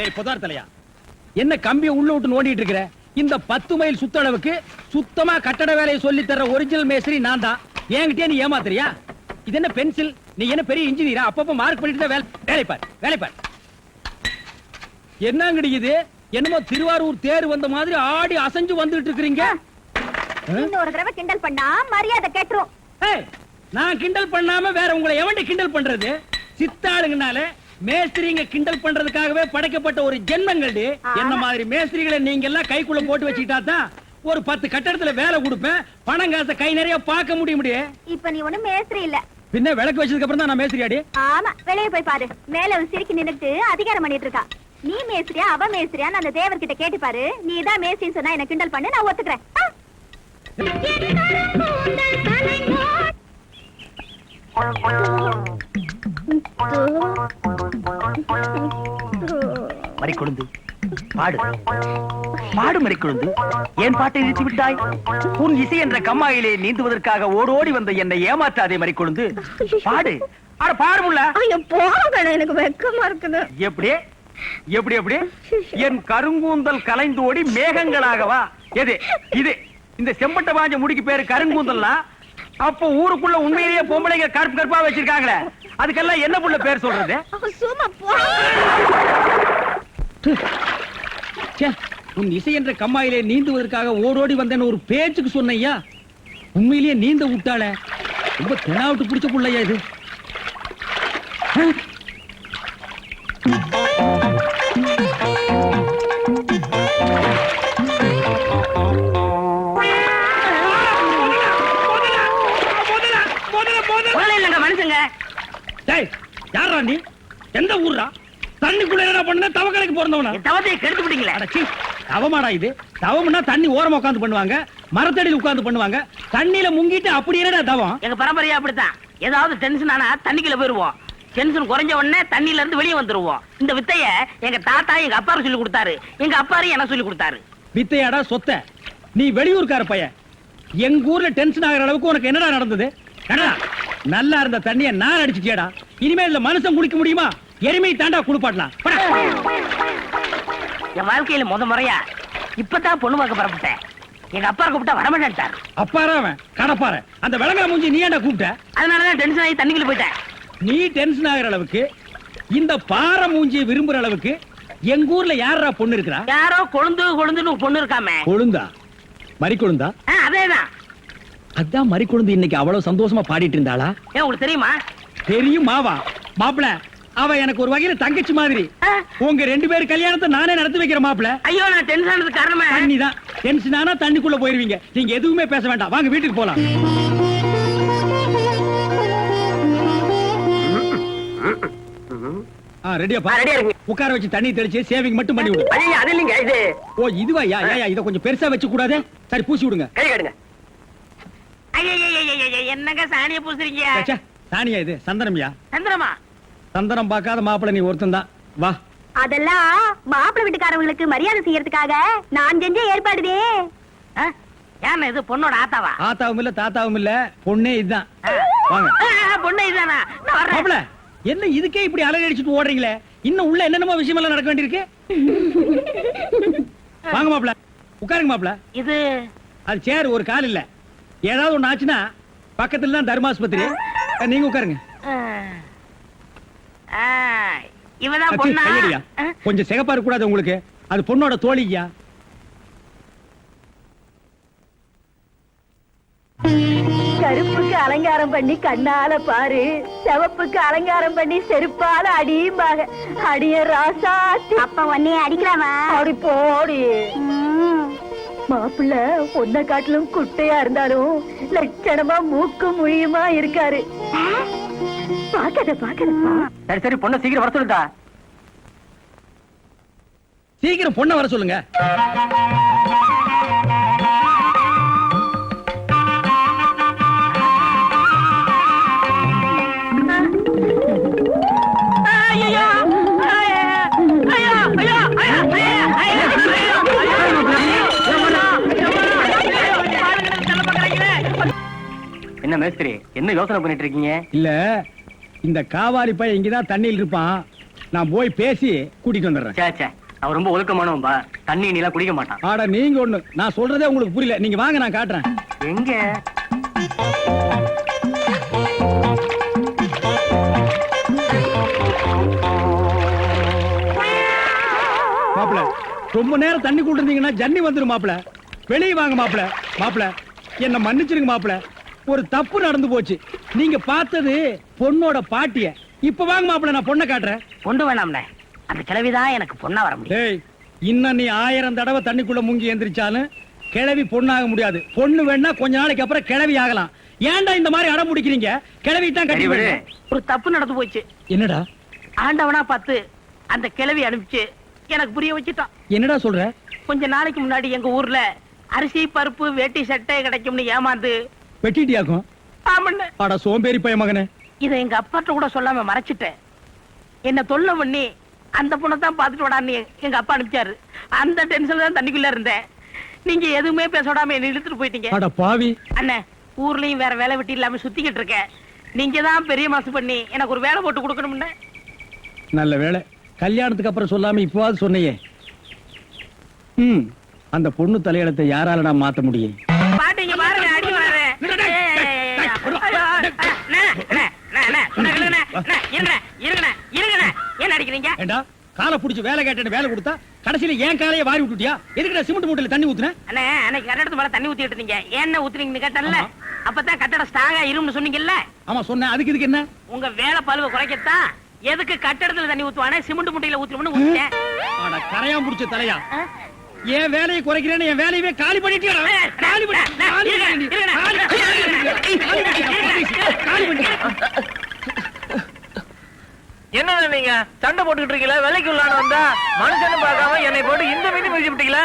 டேய் புதார் தலையா, என்ன கம்பியை உள்ள விட்டு நோண்டிட்டு இருக்கிற? இந்த 10 மைல் சுத்தளவுக்கு சுத்தமா கட்டட வேலையை சொல்லி தர ஒரிஜினல் மேஸ்திரி நான் தான். என்கிட்டயே நீ ஏமாத்துறியா? இது என்ன பென்சில்? நீ என்ன பெரிய இன்ஜினியரா? அப்பப்ப மார்க் பண்ணிட்டு தான் வேலை பார். என்னங்கடி இது? என்னமோ திருவாரூர் தேர் வந்த மாதிரி ஆடி அசைஞ்சு வந்துட்டு இருக்கீங்க. இன்னொரு தடவை கிண்டல் பண்ணா மரியாதை கேட்டுரும். நான் கிண்டல் பண்ணாம வேற உங்களை எவன்டி கிண்டல் பண்றது? சித்தாளுங்கனால மேஸ்திரிங்க கிண்டல் பண்றதுக்காகவே படைக்கப்பட்ட ஒரு ஜென்மங்கள்டி. என்ன மாதிரி மேஸ்திரிகளை நீங்க எல்லாம் கைக்குள்ள போட்டு வச்சுக்கிட்டா தான் ஒரு 10 கட்டடத்துல வேலை கொடுப்பேன், பணம் காசை கை நிறைய பார்க்க முடியும். இப்ப நீ ஒண்ணும் மேஸ்திரி இல்ல. பின்ன விளக்கு வச்சதுக்கு அப்புறம் தான் நான் மேஸ்திரியாடி. ஆமா, வெளியே போய் பாரு. மேல ஒரு சிரிக்கி நின்னுட்டு அதிகாரம் பண்ணிட்டு இருக்கா. நீ மேஸ்திரியா அவ மேஸ்திரியான்னு அந்த தேவர்கிட்ட கேட்டு பாரு. நீ தான் மேஸ்திரின்னு சொன்னா என்ன கிண்டல் பண்ணு, நான் ஒத்துக்கிறேன். மறிக்கொழுந்து பாடு பாடு. மறிக்கொழுந்து, ஏன் பாட்டை நிறுத்தி விட்டாய்? உன் இசை என்ற கம்மாயிலே நீந்துவதற்காக ஓடோடி வந்த என்னை ஏமாற்றாதே மறிக்கொழுந்து. பாடு. அட பாடு முல்ல. எனக்கு வெக்கமா இருக்குது. எப்படி எப்படி எப்படி? என் கருங்கூந்தல் கலைந்து ஓடி மேகங்களாகவா? எது இது? இந்த செம்பட்ட பாஞ்ச முடிக்கு பேரு கருங்கூந்தல்னா அப்போ ஊருக்குள்ள உண்மையிலேயே பொம்பளைங்க கருப்பு கருப்பா வச்சிருக்காங்களே, அதுக்கெல்லாம் என்ன புள்ள பேர் சொல்றது? உன் இசை என்ற கம்மாயிலே நீந்துவதற்காக ஓடோடி வந்தேன்னு ஒரு பேச்சுக்கு சொன்னையா, உண்மையிலேயே நீந்த விட்டாள. ரொம்ப தெனாவிட்டு பிடிச்ச புள்ளையா இது. யாரா நீ? எந்த ஊரா? தண்ணிக்குள்ள என்ன பண்ண? தவக்கலைக்கு பிறந்தவனா? தவத்தை கெடுத்து விட்டீங்களே. தவமாடா இது? தவம்னா தண்ணி ஓரமா உட்கார்ந்து பண்ணுவாங்க, மரத்தடியில் உட்கார்ந்து பண்ணுவாங்க. தண்ணியில முங்கிட்டு அப்படி என்னடா தவம்? எங்க பரம்பரையா அப்படித்தான். ஏதாவது டென்ஷன் ஆனா தண்ணிக்குள்ள போயிருவோம். டென்ஷன் குறைஞ்ச உடனே தண்ணியில இருந்து வெளியே வந்துருவோம். இந்த வித்தைய எங்க தாத்தா எங்க அப்பாரு சொல்லி கொடுத்தாரு, எங்க அப்பாரு எனக்கு சொல்லி கொடுத்தாரு. வித்தையாடா சொத்த? நீ வெளியூர்கார பையன். எங்க ஊர்ல டென்ஷன் ஆகிற அளவுக்கு உனக்கு என்னடா நடந்தது? நல்லா இருந்த தண்ணிய நான் அடிச்சுட்டியாடா. இனிமே இதுல மனுஷன் குளிக்க முடியுமா? எருமை தாண்டா குளிப்பாட்டலாம். என் வாழ்க்கையில முறையா இப்பதான் பொண்ணு பார்க்க பரப்பிட்டேன். எங்க அப்பா கூப்பிட்டா வரமாட்டார். அப்பாரா அவன் கடப்பார. அந்த விளங்கா மூஞ்சி நீ ஏன்டா கூப்பிட்ட? அதனாலதான் டென்ஷன் ஆகி தண்ணிக்குள்ள போயிட்டேன். நீ டென்ஷன் ஆகிற அளவுக்கு, இந்த பாறை மூஞ்சியை விரும்புற அளவுக்கு எங்க ஊர்ல யாரா பொண்ணு இருக்கிறா? யாரோ கொழுந்துன்னு பொண்ணு இருக்காமே. கொழுந்தா? மறிக்கொழுந்தா? அதேதான். அதான் மறிக்கொழுந்து இன்னைக்கு அவ்வளவு சந்தோஷமா பாடிட்டு இருந்தாளா? ஏன் உங்களுக்கு தெரியுமா? தெரியும் மாவா. மாப்பிள, அவ எனக்கு ஒரு வகையில தங்கச்சி மாதிரி. உங்க 2 பேர் கல்யாணத்தை நானே நடத்தி வைக்கிற மாப்பிள. ஐயோ, நான் டென்ஷன் ஆனது காரணமே தண்ணி தான். டென்ஷன் ஆனா தண்ணிக்குள்ள போயிருவீங்க. நீங்க எதுவுமே பேச வேண்டாம், வாங்க வீட்டுக்கு போலாம். ரெடியாப்பா? உட்கார வச்சு தண்ணி தெளிச்சு சேவிங் மட்டும் பண்ணி விடு. அது இல்லைங்க இது. ஓ இதுவா? இத கொஞ்சம் பெருசா வச்சு கூடாது. சரி பூசி விடுங்க. கை கடுங்க. என்னங்க சாணிய பூசுறீங்க? சாணியா இது? சந்தனம்யா. சந்தனமா? சந்தனம் பார்க்காத மாப்பிள நீ ஒருத்தன் தான். வா. அதெல்லாம் மாப்பிள வீட்டுக்காரங்களுக்கு மரியாதை செய்யறதுக்காக நான் செஞ்ச ஏற்பாடுதே. ஏன் இது பொண்ணோட ஆத்தாவா? ஆத்தாவும் இல்ல தாத்தாவும் இல்ல, பொண்ணே இதுதான். வாங்க. பொண்ணே இதுதானா? மாப்பிள, என்ன இதுக்கே இப்படி அலறி அடிச்சுட்டு ஓடுறீங்களே? இன்னும் உள்ள என்னென்னமோ விஷயம் எல்லாம் நடக்க வேண்டியிருக்கு. வாங்க மாப்பிள, உட்காருங்க மாப்பிள. இது அது சேர், ஒரு கால் இல்ல. ஏதாவது ஒண்ணு ஆச்சுன்னா பக்கத்துல தான் தர்மாஸ்பத்திரி. நீங்க உட்காருங்க. இவதான் பொண்ணா? கொஞ்சம் சிகப்பா இருக்க கூடாது உங்களுக்கு? அது பொண்ணோட தோழியா? கருப்புக்கு அலங்காரம் பண்ணி கண்ணால பாரு, சிவப்புக்கு அலங்காரம் பண்ணி செருப்பால அடியும்பாக. அடிய ராசாத்தி. அப்ப உன்னைய அடிக்கலாமா? அப்படி போடி. மாப்பிள்ள பொண்ண காட்டிலும் குட்டையா இருந்தாலும் லட்சணமா மூக்கு முழியுமா இருக்காரு. பாக்கத. சரி சரி, பொண்ண சீக்கிரம் வர சொல்லுடா. சீக்கிரம் பொண்ண வர சொல்லுங்க. என்ன மேஸ்திரி, என்ன யோசனை பண்ணிட்டு இருக்கீங்க? இல்ல, இந்த காவாலி பையன் இங்கதான் தண்ணியில் இருப்பான். நான் போய் பேசி கூட்டிட்டு வந்துடுறேன். சே அவன் ரொம்ப ஒழுக்கமானவன்பா. தண்ணி நீலாம் குடிக்க மாட்டான். ஆட நீங்க ஒண்ணு, நான் சொல்றதே உங்களுக்கு புரியல. நீங்க வாங்க, நான் காட்டுறேன். எங்க மாப்பிள, ரொம்ப நேரம் தண்ணி கூட்டிருந்தீங்கன்னா ஜன்னி வந்துரும் மாப்பிள. வெளியே வாங்க மாப்பிள. மாப்பிள, என்ன மன்னிச்சிருங்க மாப்பிள. ஒரு தப்பு நடந்து போச்சு. நீங்க பார்த்தது பொண்ணோட பாட்டிய. இப்ப வாங்க மாப்பிள, நான் பொண்ணை காட்டுறேன். கொண்டு வேணாம்னே, அந்த கிழவிதான் எனக்கு பொண்ணா வர முடியும். டேய், இன்னும் நீ 1000 தடவை தண்ணிக்குள்ள முங்கி எந்திரிச்சாலும் கிழவி பொண்ணாக முடியாது. பொண்ணு வேணா கொஞ்ச நாளைக்கு அப்புறம் கிழவி ஆகலாம். ஏன்டா இந்த மாதிரி அடம் பிடிக்கிறீங்க? கிழவி தான் கட்டி சரி, விடு. விடு. ஒரு தப்பு நடந்து போச்சு. என்னடா ஆண்டவனா பார்த்து அந்த கிழவி அனுப்பிச்சு எனக்கு புரிய வச்சுட்டான். என்னடா சொல்ற? கொஞ்ச நாளைக்கு முன்னாடி எங்க ஊர்ல அரிசி பருப்பு வேட்டி சட்டை கிடைக்கும்னு ஏமாந்து வெட்டிட்டியாக்கும்? ஆமண்ண. அட சோம்பேறி பைய மகனே. இத எங்க அப்பாட்ட கூட சொல்லாம மறைச்சிட்டேன். என்ன தொல்லை பண்ணி அந்த பொண்ணை தான் பாத்துட்டு விடான்னு எங்க அப்பா அனுப்பிச்சாரு. அந்த டென்ஷன்ல தான் தண்ணிக்குள்ள இருந்தேன். நீங்க எதுவுமே பேச விடாம என்ன இழுத்துட்டு போயிட்டீங்க. அட பாவி. அண்ணே, ஊர்லயும் வேற வேலை வெட்டி இல்லாம சுத்திக்கிட்டு இருக்கேன். நீங்க தான் பெரிய மனசு பண்ணி எனக்கு ஒரு வேலை போட்டு கொடுக்கணும்னு. நல்ல வேளை, கல்யாணத்துக்கு அப்புறம் சொல்லாம இப்பவாது சொன்னையே. அந்த பொண்ணு தலையெழுத்தை யாராலடா மாத்த முடியும்? பாட்டீங்க பாருங்க, அடி மாறு. என்ன அடிக்கிறீங்க? ஏண்டா, காலை புடிச்சு வேலை கேட்டேன்னு வேலை கொடுத்தா கடைசியில ஏன் காலையை வாரி விட்டுட்டியா? எதுக்குடா சிமெண்ட் மூட்டையில தண்ணி ஊத்துன? அண்ணே, அன்னைக்கு கட்டடத்து மேல தண்ணி ஊத்திட்டு இருந்தீங்க. என்ன ஊத்துறீங்கன்னு கேட்டேன்ல. அப்பதான் கட்டடம் ஸ்ட்ராங்கா இரும்னு சொன்னீங்கல்ல. ஆமா சொன்னேன். அதுக்கு இதுக்கு என்ன? உங்க வேலை பழுவ குறைக்கத்தான் எதுக்கு கட்டடத்துல தண்ணி ஊத்துவானே சிமெண்ட் முட்டையில ஊத்துறோம்னு ஊத்திட்டேன். ஆனா கரையான் புடிச்ச தலையா, ஏன் வேலையை குறைக்கிறேன்னு என் வேலையவே காலி பண்ணிட்டியா? காலி பண்ணி என்ன நீங்க சண்டை போட்டுக்கிட்டு இருக்கீங்களா? வேலைக்கு உள்ளான வந்தா மனுஷன் பார்க்காம என்னை போட்டு இந்த மீது மிதிச்சு விட்டீங்களா?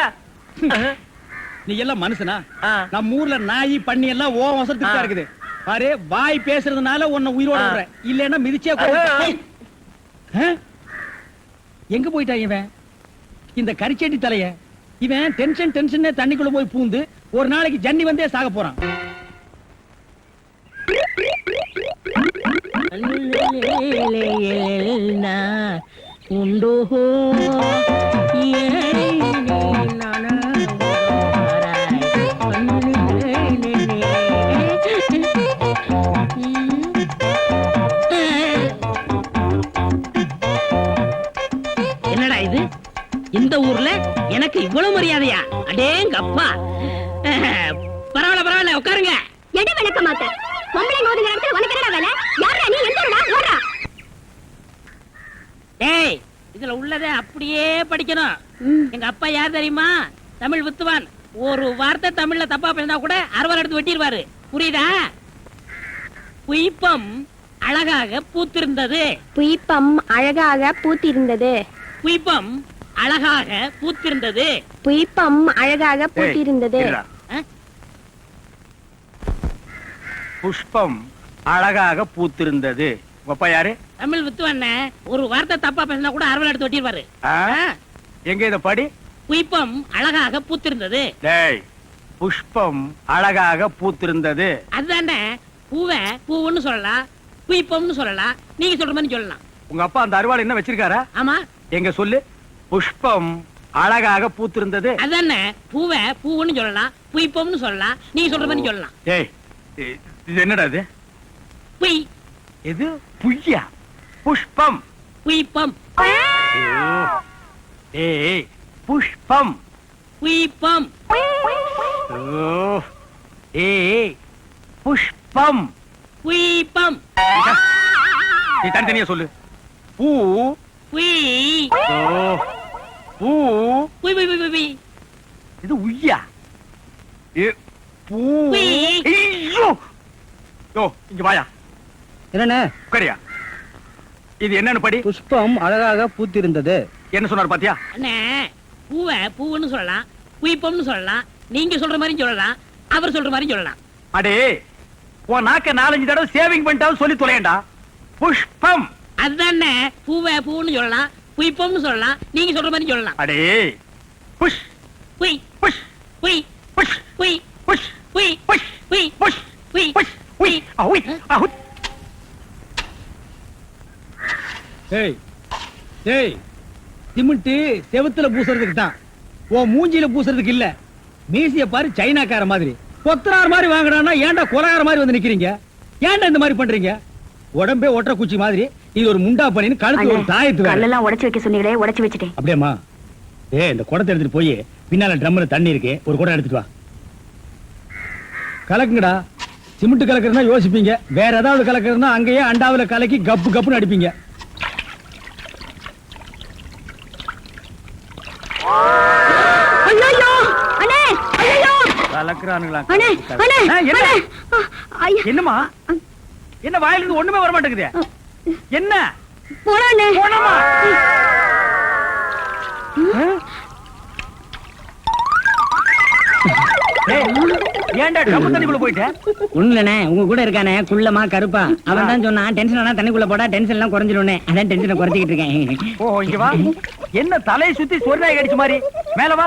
நீ எல்லாம் மனுஷனா? ஆ. நம்ம ஊர்ல நாய் பண்ணி எல்லாம் ஓ வசத்துக்கு தான் இருக்குது. பாரு, வாய் பேசுறதுனால உன்னை உயிரோட விடுறேன். இல்லன்னா மிதிச்சே கொல்லுவேன். எங்க போயிட்டா இவன்? இந்த கரிச்செடி தலைய இவன் டென்ஷன் தண்ணிக்குள்ள போய் பூந்து ஒரு நாளைக்கு ஜன்னி வந்தே சாக போறான். உண்டோ என்னடா இது? இந்த ஊர்ல எனக்கு இவ்வளவு மரியாதையா? அடேங்க அப்பா. பரவாயில்ல உட்காருங்க. எட விளக்க மாட்டேன். பொம்பளை மோதுகிற இடத்துல உனக்கு என்னடா வேலை? யாரா நீ? எந்தடா ஓடுறா? டேய், இதுல உள்ளதை அப்படியே படிக்கணும். எங்க அப்பா யார் தெரியுமா? தமிழ் வித்துவான். ஒரு வார்த்தை தமிழ்ல தப்பா பேசினா கூட அறுவாள் எடுத்து வெட்டிடுவாரு. புரியுதா? புய்பம் அழகாக பூத்திருந்தது. புய்பம் அழகாக பூத்திருந்தது. புய்பம் அழகாக பூத்திருந்தது. புய்பம் அழகாக பூத்திருந்தது. புஷ்பம் அழகாக பூத்திருந்தது. அப்பா யாரு? தமிழ் வித்துவான். ஒரு வார்த்தை தப்பா பேசினா கூட அறுவாள் எடுத்து வெட்டிடுவாரு. எங்க இத படி? புய்பம் அழகாக பூத்திருந்தது. டேய், புஷ்பம் அழகாக பூத்திருந்தது. அதுதானே. பூவை பூவுன்னு சொல்லலாம், புய்பம்னு சொல்லலாம். நீங்க சொல்ற மாதிரி சொல்லலாம். உங்க அப்பா அந்த அருவாள் என்ன வச்சிருக்காரா? ஆமா. எங்க சொல்லு. புஷ்பம் அழகாக பூத்திருந்தது. அதானே. பூவை பூவுன்னு சொல்லலாம், புய்பம்னு சொல்லலாம். நீங்க சொல்ற மாதிரி சொல்லலாம். டேய், இது என்னடா இது? புய். இது புய்யா? புஷ்பம். புய்பம். ஏய், புஷ்பம். புய்பம். ஏய், புஷ்பம். புய்பம். நீ தனித்தனியா சொல்லு. பூ. புய். பூ. புய் புய் புய் புய். இது உய்யா? பூ. புய். ஐயோ! யோ, இங்க வாயா. என்னண்ணே? உட்காரியா. இது என்னன்னு படி? புஷ்பம் அழகாக பூத்திருந்தது. என்ன சொன்னார் பாத்தியா? அண்ணே, பூவை பூவுன்னு சொல்லலாம், புய்பம்னு சொல்லலாம். நீங்க சொல்ற மாதிரி சொல்லலாம், அவர் சொல்ற மாதிரி சொல்லலாம். அடே, உன் நாக்க 4-5 தடவை சேவிங் பண்ணிட்டாவது சொல்லி தொலையண்டா. புஷ்பம். அதுதானே. பூவை பூவுன்னு சொல்லலாம், புய்பம்னு சொல்லலாம். நீங்க சொல்ற மாதிரி சொல்லலாம். அடே, புஷ் புய் புஷ் புய் புஷ் புய் புஷ் புய் புஷ் புய் புஷ் புய் புஷ் உய் அவுய் அவுய். ஏய், டேய் சிமெண்ட் செவுத்துல பூசுறதுக்கு தான், ஓ மூஞ்சில பூசுறதுக்கு இல்ல. மீசிய பாரு சைனாக்கார மாதிரி, கொத்தனார் மாதிரி வாங்குறான்னா ஏன்டா கொலகார மாதிரி வந்து நிக்கிறீங்க? ஏன்டா இந்த மாதிரி பண்றீங்க? உடம்பே ஒற்ற குச்சி மாதிரி, இது ஒரு முண்டா பண்ணின்னு கழுத்து ஒரு தாயத்து வேற. கல்லெல்லாம் உடைச்சு வைக்க சொன்னீங்களே, உடைச்சு வச்சுட்டேன். அப்படியேம்மா? இந்த குடத்தை எடுத்துட்டு போய் பின்னால ட்ரம்ல தண்ணி இருக்கு, ஒரு குடம் எடுத்துட்டு வா. கலக்குங்கடா. சிமெண்ட் கலக்குறதுனா யோசிப்பீங்க, வேற ஏதாவது கலக்குறதுனா அங்கேயே அண்டாவுல கலக்கி கப்பு கப்புன்னு அடிப்பீங்க. ஐயோ அண்ணே, ஐயோ கலக்குறானுங்களா? அண்ணே, அண்ணே, என்ன? அண்ணே. ஐயா, என்னம்மா? என்ன வாயில இருந்து ஒண்ணுமே வர மாட்டேங்குது? என்ன போடா அண்ணே. போனமா? ஏன்டா டப்பு தண்ணிக்குள்ள போயிட்ட? ஒண்ணுலண்ணே, உங்க கூட இருக்கானே குள்ளமா கருப்பா, அவன் தான் சொன்னான் டென்ஷன் ஆனா தண்ணிக்குள்ள போடா டென்ஷன் எல்லாம் குறைஞ்சிடும். அதான் டென்ஷனை குறைச்சிக்கிட்டு இருக்கேன். ஓ இங்க வா. என்ன தலையை சுத்தி சொர்ணாய் கடிச்ச மாதிரி? மேல வா.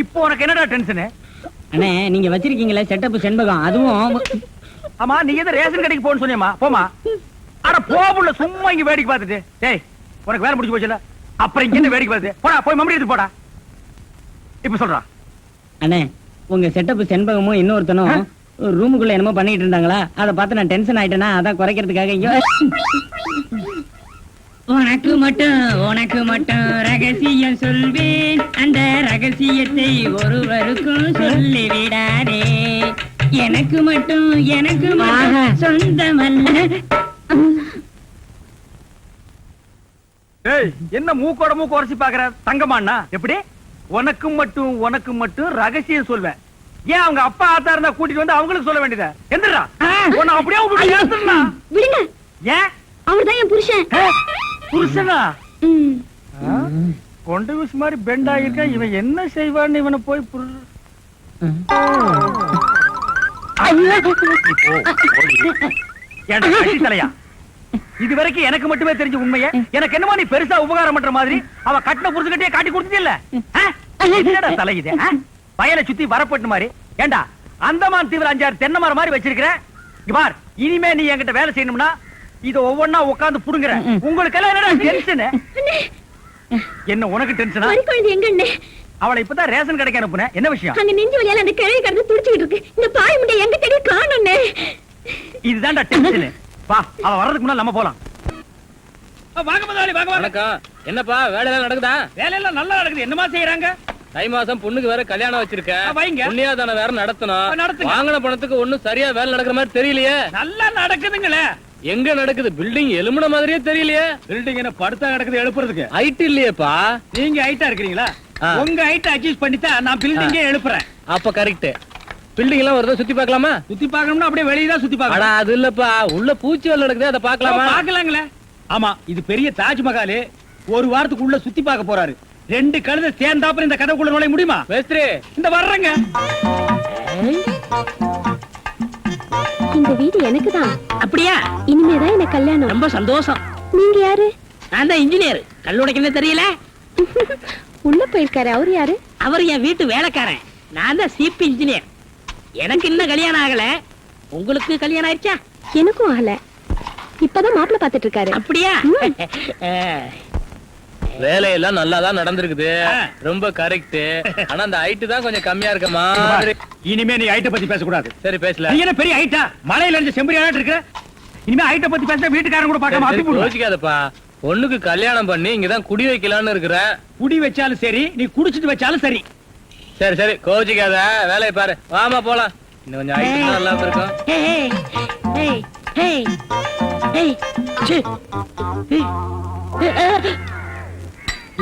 இப்போ உனக்கு என்னடா டென்ஷன்? அண்ணே, நீங்க வச்சிருக்கீங்களே செட்டப் செண்பகம், அதுவும் ஆமா, நீ எதை ரேஷன் கடைக்கு போன்னு சொன்னியம்மா? போமா. அட போபுள்ள, சும்மா இங்க வேடிக்கை பார்த்துட்டு. டேய், உனக்கு வேலை முடிஞ்சு போச்சுல, அப்புறம் இங்க என்ன வேடிக்கை பார்த்து? போடா, போய் மம்மடி எடுத்து போடா. இப்ப சொல்றா. அண்ணே, உங்க செட்டப் செண்பகமும் இன்னொருத்தனும் ரூமுக்குள்ள என்னமோ பண்ணிட்டு இருந்தாங்களா, அதை பார்த்து நான் டென்ஷன் ஆயிட்டேனா, அதான் குறைக்கிறதுக்காக இங்க உனக்கு மட்டும் ரகசியம் சொல்வேன், அந்த ரகசியத்தை ஒருவருக்கும் சொல்லி விடாதே. எனக்கு மட்டும் சொந்தமல்ல. ஏய், என்ன மூக்கோட மூக்கு உரைச்சி பாக்குற? தங்கமாண்ணா எப்படி? உனக்கு மட்டும் ரகசியம் சொல்வேன். ஏன் அவங்க அப்பா ஆத்தா இருந்தா கூட்டிட்டு வந்து அவங்களுக்கு சொல்ல வேண்டியதா? எந்திரா, உன்னை அப்படியே விட்டு ஏத்துறா. விடுங்க, ஏன்? அவர்தான் என் புருஷன். புருஷனா? கொண்டு வீசு மாதிரி பெண்ட் ஆகிருக்க, இவன் என்ன செய்வான்னு இவனை போய் தலையா? இது வரைக்கும் எனக்கு மட்டுமே தெரிஞ்ச உண்மைய எனக்கு என்னமா நீ பெருசா உபகாரம் பண்ற மாதிரி அவ கட்டின புருஷகிட்டே காட்டி கொடுத்ததில்ல? என்னடா தலை இது? வயலை சுத்தி வரப்பட்டு மாதிரி. ஏண்டா, அந்தமான் தீவிர 5-6 தென்னை மரம் மாதிரி வச்சிருக்கிற. பார், இனிமே நீ என்கிட்ட வேலை செய்யணும்னா இத ஒவ்வொன்னா உட்கார்ந்து புடுங்குற. உங்களுக்கு எல்லாம் என்னடா டென்ஷன்? என்ன உனக்கு டென்ஷனா? அவளை இப்பதான் ரேஷன் கடைக்கு அனுப்புனேன். என்ன விஷயம்? அங்க நெஞ்சு வலியால அந்த கிழவி கடந்து துடிச்சிட்டு இருக்கு. இந்த பாய் முண்டை எங்க தேடி காணோம்னே. இதுதான்டா டென்ஷன். வா, அவ வர்றதுக்கு முன்னால நம்ம போலாம். வாங்க முதலாளி, வாங்க வாங்க. வணக்கம். என்னப்பா வேலை எல்லாம் நடக்குதா? வேலையெல்லாம் நல்லா நடக்குது. என்னமா செய்யறாங்க? தை மாசம் பொண்ணுக்கு வேற கல்யாணம் வச்சிருக்கேன். வைங்க. புண்ணியாதான வேற நடத்தணும். நடத்துங்க. வாங்கின பணத்துக்கு ஒண்ணும் சரியா வேலை நடக்கிற மாதிரி தெரியலையே. நல்லா நடக்குதுங்களே. எங்க நடக்குது? பில்டிங் எலும்புன மாதிரியே தெரியலையே. பில்டிங் என்ன படுத்தா நடக்குது எழுப்புறதுக்கு? ஹைட் இல்லையேப்பா. நீங்க ஹைட்டா இருக்கிறீங்களா? உங்க ஹைட் அட்ஜஸ்ட் பண்ணிட்டா நான் பில்டிங்கே எழுப்புறேன். அப்ப கரெக்ட். பில்டிங் எல்லாம் வருதா சுத்தி பார்க்கலாமா? சுத்தி பார்க்கணும்னா அப்படியே வெளிய தான் சுத்தி பார்க்கணும். அது இல்லப்பா, உள்ள பூச்சி வேலை நடக்குது, அதை பார்க்கலாமா? பார்க்கலாங்களே. ஆமா, இது பெரிய தாஜ்மஹால். ஒரு வாரத்துக்கு உள்ள சுத்தி பார்க்க போறாரு. 2 கழுதை சேர்ந்தாப்புல இந்த கதவுக்குள்ள நுழைய முடியுமா? மேஸ்திரி, இந்த வர்றங்க. இந்த வீடு எனக்கு தான். அப்படியா? இனிமேதான் எனக்கு கல்யாணம். ரொம்ப சந்தோஷம். நீங்க யாரு? நான் தான் இன்ஜினியர். கல்லுடைக்கவே தெரியல. உள்ள போயிருக்காரு. அவர் யாரு? அவர் என் வீட்டு வேலைக்காரன். நான் தான் சிபி இன்ஜினியர். எனக்கு இன்னும் கல்யாணம் ஆகல. உங்களுக்கு கல்யாணம் ஆயிடுச்சா? எனக்கும் ஆகல. இப்பதான் மாப்பிள்ளை பாத்துட்டு இருக்காரு. அப்படியா? வேலையெல்லாம் நல்லா தான் நடந்திருக்குது. ரொம்ப கரெக்ட். ஆனா அந்த ஹைட் தான் கொஞ்சம் கம்மியா இருக்க மாதிரி. இனிமே நீ ஹைட்ட பத்தி பேசக்கூடாது. சரி, பேசல. நீ என்ன பெரிய ஹைட்டா? மலையில இருந்து செம்பரியாட்டு இருக்க. இனிமே ஹைட்ட பத்தி பேசினா வீட்டுக்காரங்க கூட பார்க்காம அப்பி போடுவாங்க. யோசிக்காதப்பா. பொண்ணுக்கு கல்யாணம் பண்ணி இங்கதான் குடி வைக்கலாம்னு இருக்கிறேன். குடி வச்சாலும் சரி, நீ குடிச்சிட்டு வச்சாலும் சரி. சரி சரி, கோச்சிக்காத, வேலையை பாரு. வாமா போலாம். இன்னும் கொஞ்சம் ஹைட் நல்லா இருக்கும்.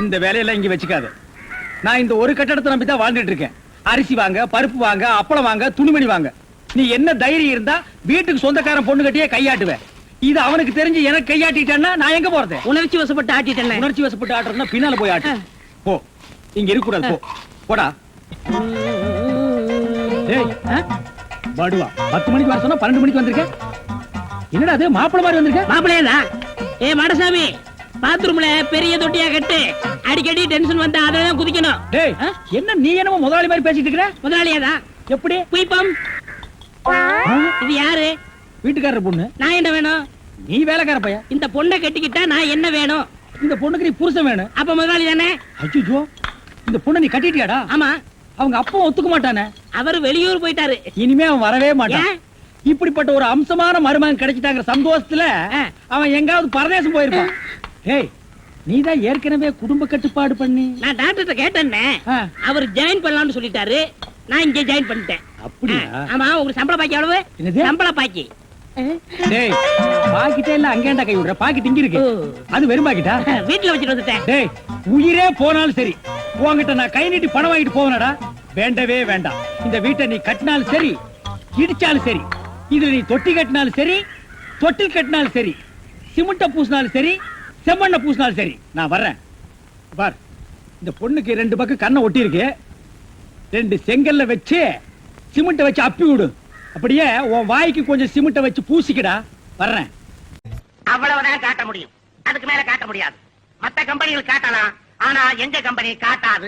இந்த வேலையெல்லாம் இங்க வச்சுக்காத. நான் இந்த ஒரு கட்டடத்தை நம்பி தான் வாழ்ந்துட்டு இருக்கேன். அரிசி வாங்க, பருப்பு வாங்க, அப்பளம் வாங்க, துணிமணி வாங்க. நீ என்ன தைரியம் இருந்தா வீட்டுக்கு சொந்தக்காரன் பொண்ணு கட்டியே கையாட்டுவேன். இது அவனுக்கு தெரிஞ்சு எனக்கு கையாட்டிட்டேன்னா நான் எங்க போறது? உணர்ச்சி வசப்பட்டு ஆட்டிட்டேன். உணர்ச்சி வசப்பட்டு ஆட்டுறதுன்னா பின்னால போய் ஆட்டு. போ, இங்க இருக்க கூடாது. போ, போடா. பாடுவா 10 மணிக்கு வர சொன்னா 12 மணிக்கு வந்திருக்க. என்னடா அது மாப்பிள மாதிரி வந்திருக்க? மாப்பிளையா? ஏ மாடசாமி, பாத்ரூம்ல பெரிய தொட்டியா கட்டு. அடிக்கடி டென்ஷன் வந்தா அதெல்லாம் குதிக்கணும். டேய், என்ன நீ என்னமோ முதலாளி மாதிரி பேசிட்டு இருக்கற? முதலாளியாதான். எப்படி? குயிப்பம். இது யாரு? வீட்டுக்காரர் பொண்ணு. நான் என்ன வேணும்? நீ வேலைக்கார பையன். இந்த பொண்ணை கட்டிக்கிட்டா நான் என்ன வேணும்? இந்த பொண்ணுக்கு நீ புருஷன் வேணும். அப்ப முதலாளி தானே? அச்சோ, இந்த பொண்ணை நீ கட்டிட்டியாடா? ஆமா. அவங்க அப்பா ஒத்துக்க மாட்டானே. அவரு வெளியூர் போயிட்டாரு. இனிமே அவன் வரவே மாட்டான். ஏன்? இப்படிப்பட்ட ஒரு அம்சமான மருமகன் கிடைச்சிட்டாங்க சந்தோஷத்துல அவன் எங்காவது பரதேசம் போயிருப்பான். ஏய், நீதான் ஏற்கனவே குடும்ப கட்டுப்பாடு பண்ணி. நான் டாக்டர்கிட்ட கேட்டேன்னே. ஆ. அவர் ஜாயின் பண்ணலாம்னு சொல்லிட்டாரு. நான் இங்க ஜாயின் பண்ணிட்டேன். அப்படியா? ஆமா. உங்களுக்கு சம்பள பாக்கி எவ்வளவு? என்னது? சம்பள பாக்கி. டேய், பாக்கிட்டே இல்ல அங்கேண்டா கை விடுற. பாக்கிட்டு இங்க இருக்கு. அது வெறும் பாக்கிட்டா? வீட்டுல வச்சுட்டு வந்துட்டேன். டேய், உயிரே போனாலும் சரி உன்கிட்ட நான் கை நீட்டி பணம் வாங்கிட்டு போவனடா. வேண்டவே வேண்டாம். இந்த வீட்டை நீ கட்டினாலும் சரி, இடிச்சாலும் சரி, இதுல நீ தொட்டி கட்டினாலும் சரி, தொட்டில் கட்டினாலும் சரி, சிமெண்ட பூசினாலும் சரி, செம்மண்ண பூசினாலும் சரி, நான் வர்றேன். பார், இந்த பொண்ணுக்கு 2 பக்கம் கண்ணை ஒட்டி இருக்கு. 2 செங்கல்ல வச்சு சிமெண்ட வச்சு அப்பி விடு. அப்படியே உன் வாய்க்கு கொஞ்சம் சிமெண்ட வச்சு பூசிக்கடா. வர்றேன். அவ்வளவுதான் காட்ட முடியும். அதுக்கு மேல காட்ட முடியாது. மத்த கம்பெனிகள் காட்டலாம், ஆனா எங்க கம்பெனி காட்டாது.